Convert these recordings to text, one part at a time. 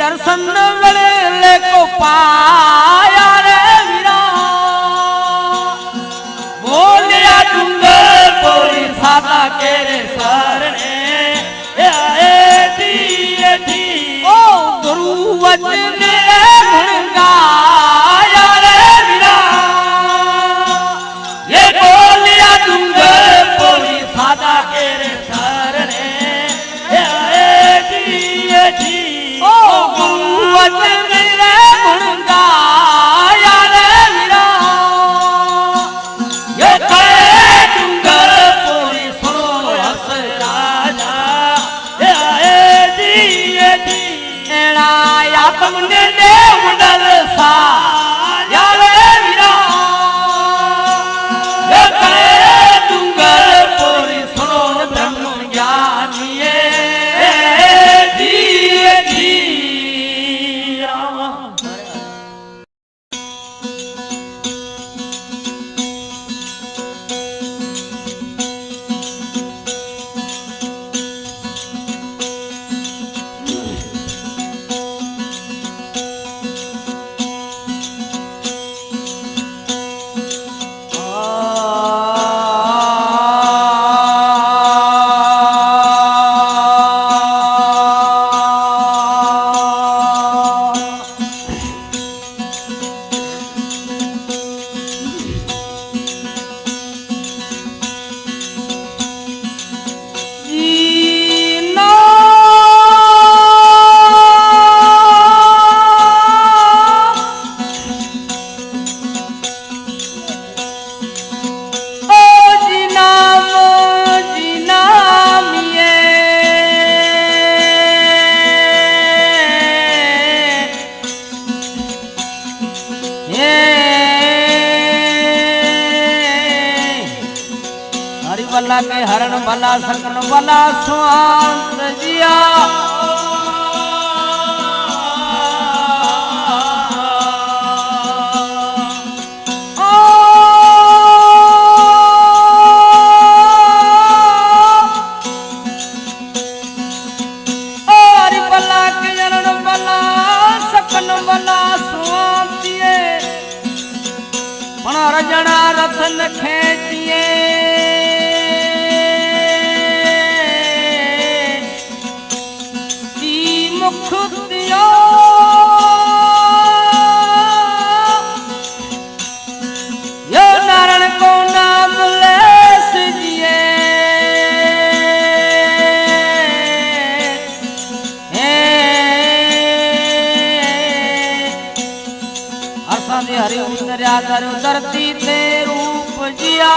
दर्शन वेले को पाया रे वीरा बोलिया डूंगर बोली सादा के रे सरने ओ गुरु वचन गुण गाया रे वीरा ये बोलिया डूंगर बोली सादा के रे सरने ओ गुरु वचन गुण गाया रे वीरा ये कहे डूंगर पूरी सुनो हस राजा एड़ा या तुमने देव डल सा या रे वीरा ये कहे डूंगर पूरी सुनो ब्रह्म ज्ञानी के हरण भला सकन भला स्वांत जिया रजना रतन खेचिए मुख दियो यो नारायण को नाम ले सिजिए असांजे हरि उतरिया कर धरती ते रूप जिया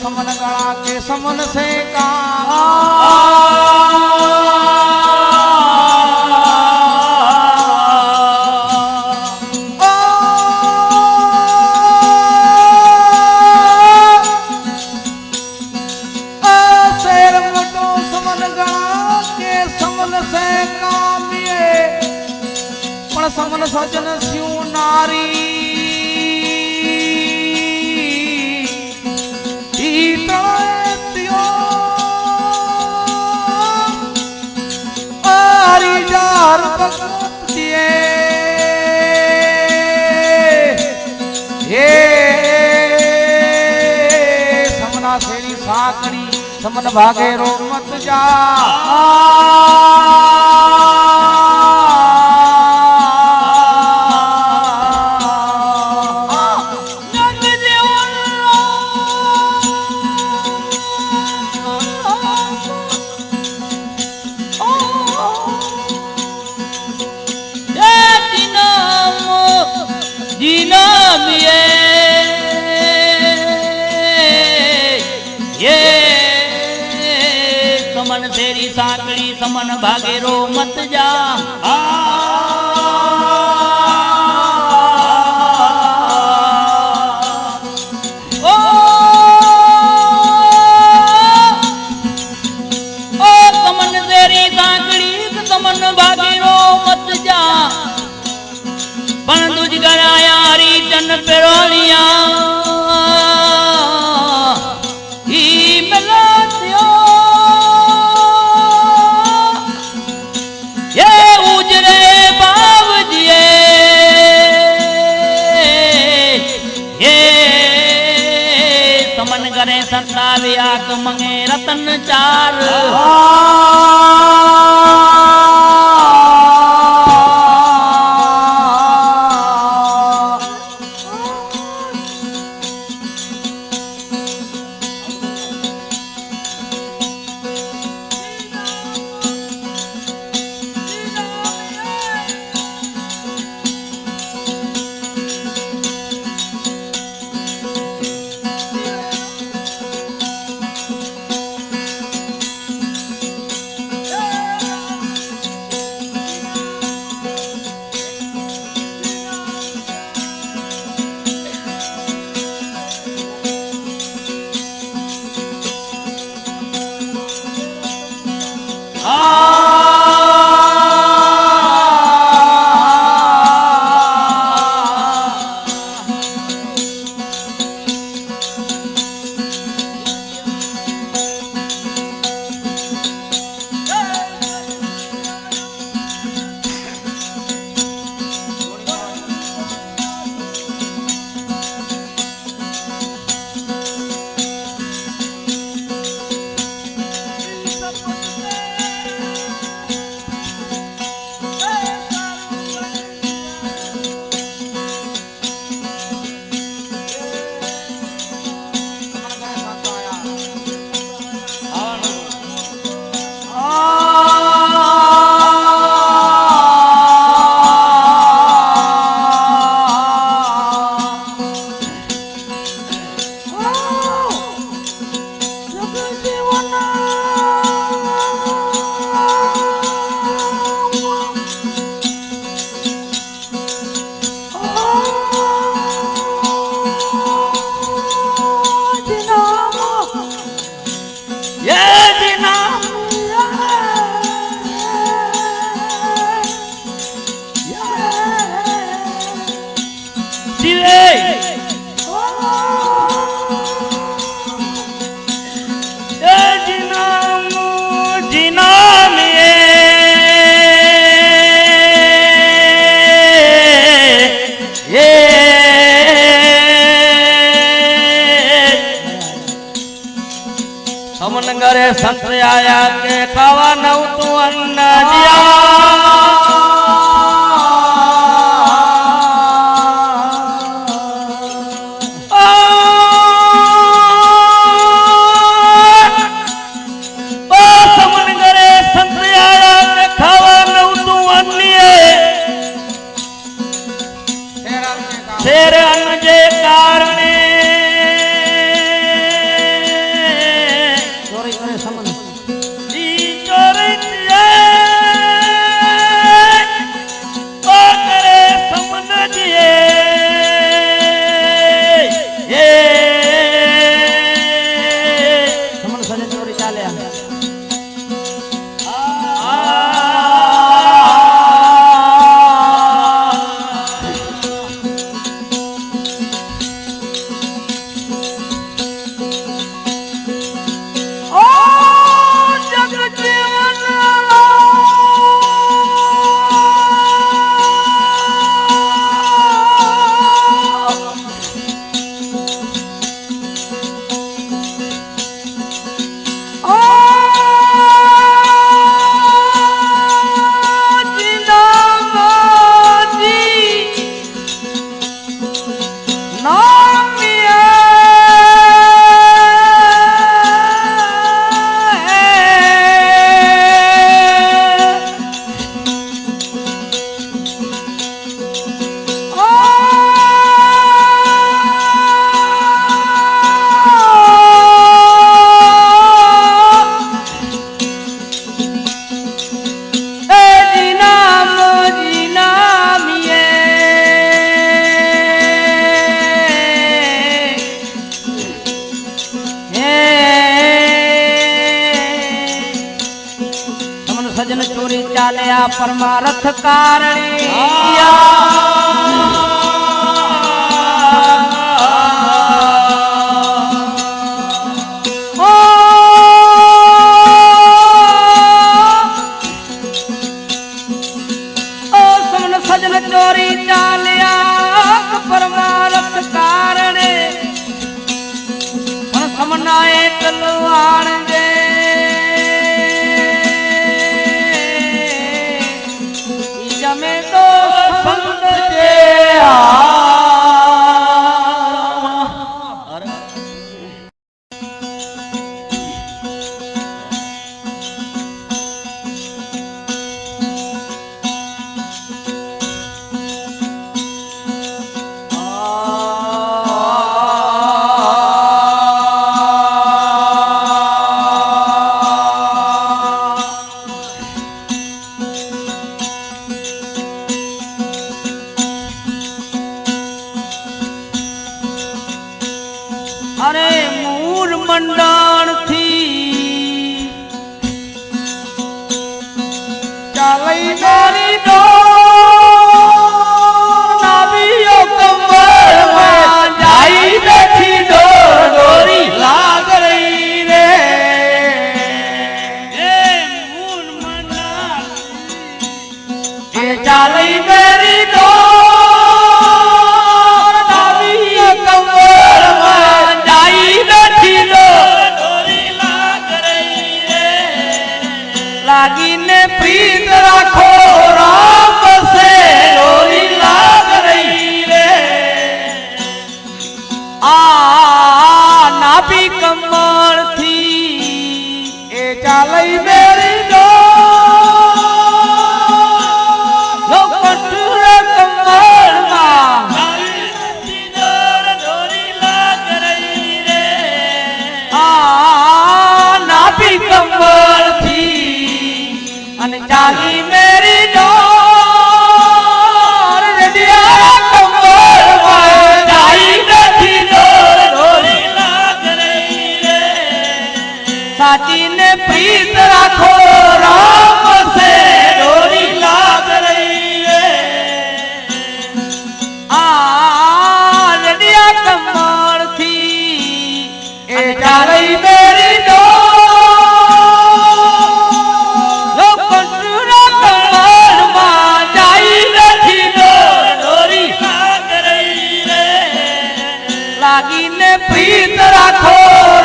समन गणा के समन से शेर मोटो समन गणा के समन से कामिए पण समन सजन स्यू नारी समना सेरी साकड़ी समन भागे रो मत जा समन तेरी साकड़ी समन भागे रो मत जा समन तेरी साकड़ी समन भागे रो मत जा पण तुझ गराया री चन पेरोलिया सताविया तो मंगे रतन चार समनगरे संत आया के खावा नव तू अन्न दिया समनगरे संत आया के खावा नव तू अन्न शेर अन्न जे कारणे सजन चोरी चालिया परमारथ कारणी सजन चोरी चालिया परमारथ कारणे समनाए લાગીને પ્રીત રાખો રામ સે ડોરી લાગ રહી રે આ નાભી કમળ થી એ ચાલઈ મેરી ચાલી મેરી ડોર રડિયા કમરમાં જાય નથી ડોર ડોરી લાગ રહી રે સાચીને પ્રીત રાખો રામ સે ડોરી લાગ રહી રે આ રડિયા કમળથી એ ચાલી મેરી ડોર લાગીને પ્રીત રાખો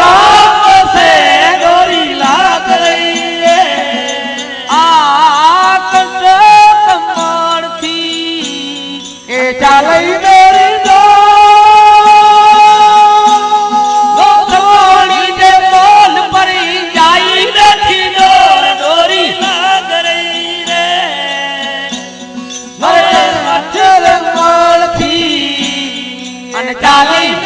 રામ સે ડોરી લાગ રહી રે આ કમળ થી એ ચાલઈ મેરી ડોરી જે બોલ પરી જાય નથી ડોરી લાગ રહી રે મરે કમળ થી અને ચાલી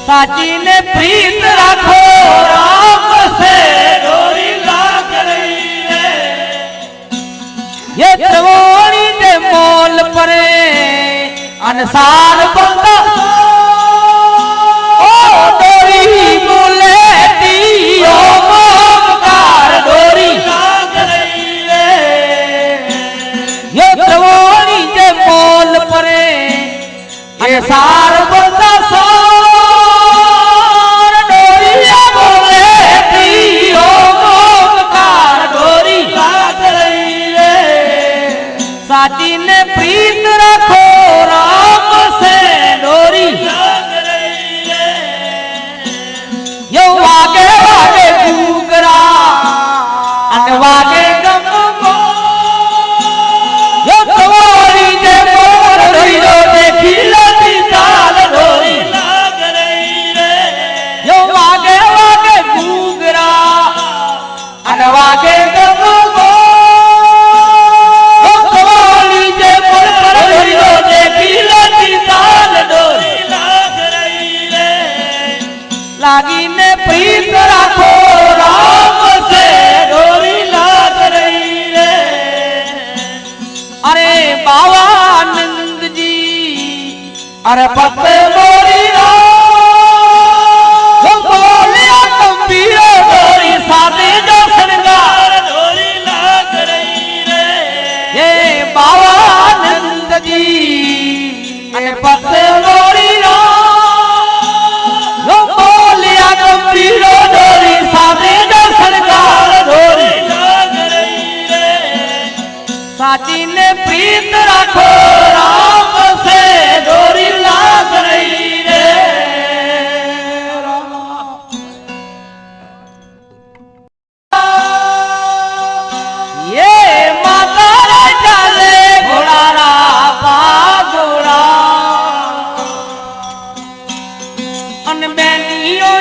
સાચીને પ્રીત રાખો રામ સે ડોરી લાગ રહી રે ये त्रिवेणी दे मोल परे अनसार बंदा ओ डोरी बोले दी ओ ममकार डोरी लाग रही रे ये त्रिवेणी दे मोल परे अनसार बंदा साचीने प्रीत रखो राम से डोरी लाग रही रे यो वागे वागे घूगरा अन वागे गम को यो त्रिवेणी जे मोर रहियो देखी लती ताल डोरी लाग रही रे यो वागे वागे घूगरा अन वागे गम को लागीने प्रीत राखो राम से डोरी लाग रही रे अरे बावानंद जी अरे पत्ते मोरी बोलिया गंभीर डोरी सादे जो श्रृंगार डोरी लाग रही रे ये बावानंद जी अरे पत्ते मोरी गंभीरो डोरी सादे जो सरकार डोरी लाग रही रे साचीने प्रीत राखो राम से डोरी लाग रही रे ये माता रे चले घोड़ा पागोड़ा अन बेनियो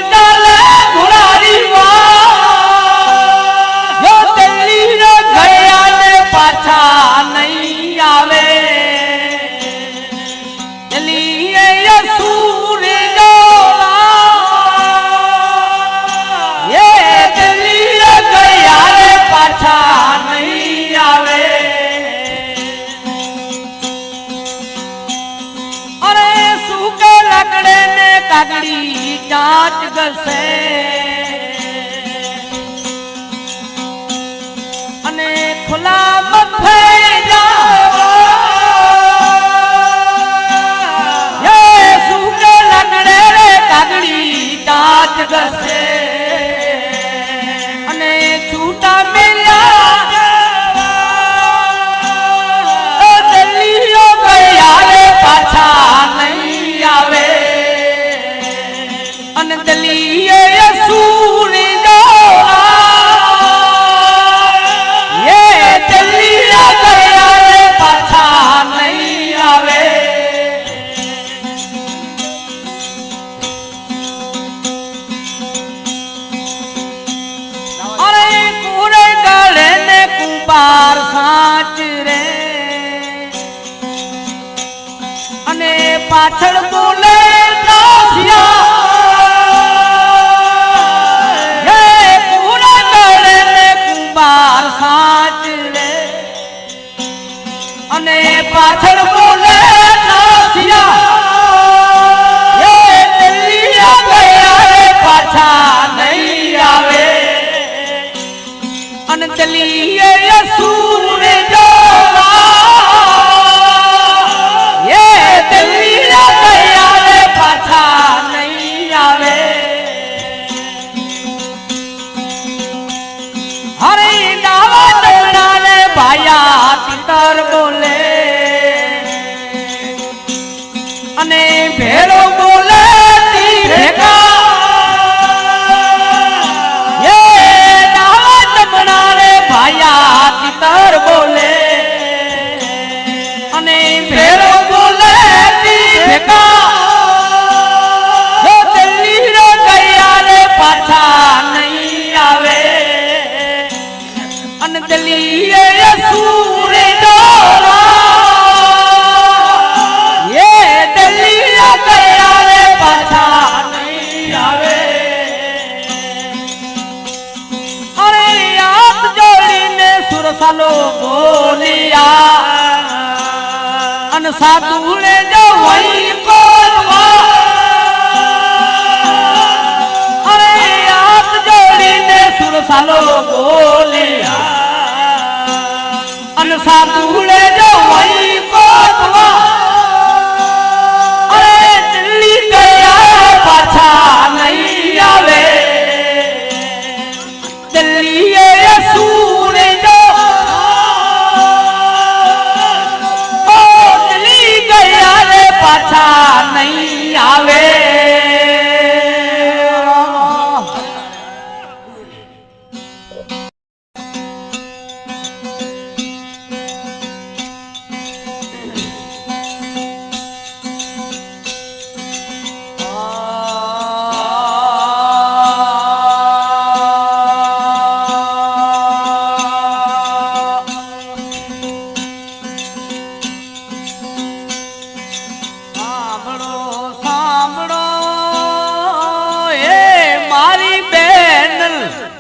कागड़ी जांच गसे अने खुला मथे जावा ये सूके लगड़े रे कागड़ी जांच गसे अने छूटा मिला जावा दिलियो સાચ રે અને પાછળ બોલે દાસિયા હે પૂરા કરે ને કુંભાર સાચ રે અને પાછળ બોલે દાસિયા હે દિલ્હી ગયા રે પાછા નહીં આવે અને દિલ્હી યસુર જો બોલે અને ભેળો બોલે ભાયા તિતર બોલે અને ભેળો બોલે દિલ્હી ગયા રે પાછા નહીં આવે અને દિલ્હી સાલો બોલિયા અને સાધુ ને જો વહી બોલવા અરે હાથ જોડીને સુર સાલો બોલિયા અને સાધુ ને જો વહી બોલવા અરે દિલ્હી ગયા પાછા નહીં આવે દિલ્હી પાછા નહીં આવે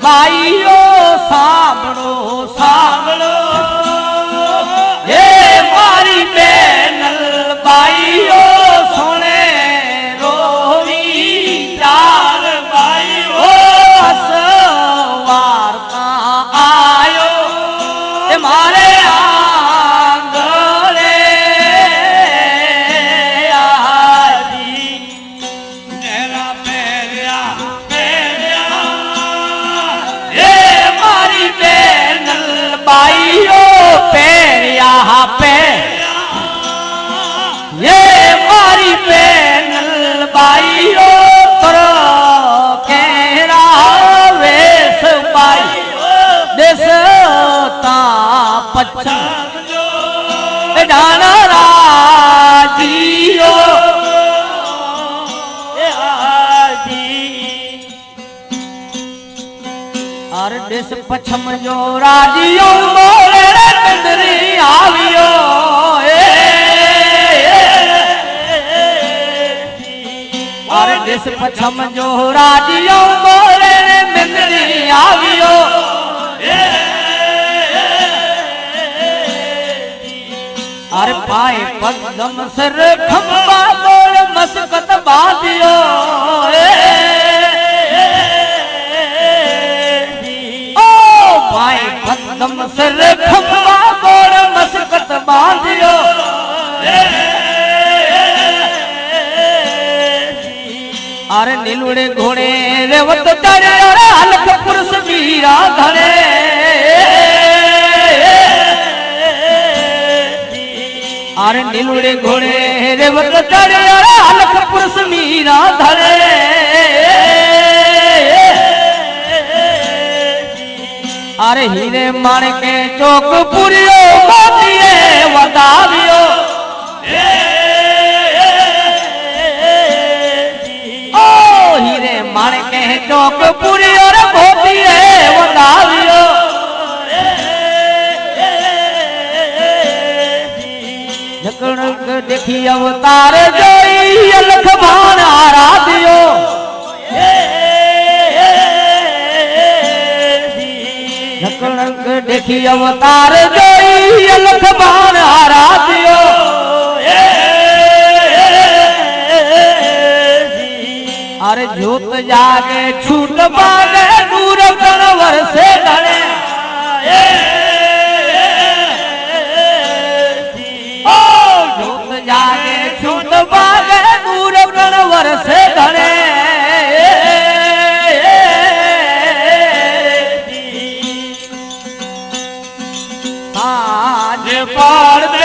ભાઈઓ સાંભળો સાંભળો હે મારી બેનલ ભાઈઓ સોને રોવી ચાર ભાઈઓ વાર્તા આયો એ મારે આંગણે આજી નેરા પહેર્યા भाइयो पेरिया पे ये मारी पेनल भाइयो करो केरा वेश भाई देसता पच्छम डाना राजियो देश पछम जो राजियो मोरे कंदरी आवियो और देश पछम जो राजियो मोरे कंदरी आवियो और पाए पगदम सर खंबा मोड़ मस्कत बांधियो पगदम सर खंबा मोड़ मस्कत बांधियो अरे नीलुड़े घोड़े रेवत चढ़े अरे अलख पुरुष वीरा धरे अरे नीलुड़े घोड़े रेवत चढ़े अरे अलख पुरुष वीरा धरे अरे हीरे माणके चौक पुरियो मोतीए वधावियो ओ हीरे माणके चौक पुरियो रे मोतीए वधावियो નકણક દેખી અવતાર જોઈ અલખ ભાન આરાધ્યો નકણક દેખી અવતાર જોઈ અલખ ભાન આરાધ્યો અરે જ્યોત જાગે છૂટ પાગે નૂર ગણ વર્ષે ગણે જ્યોત જાગે છૂટ પાગે નૂર ગણ વર્ષે ગણે સાંજ પડે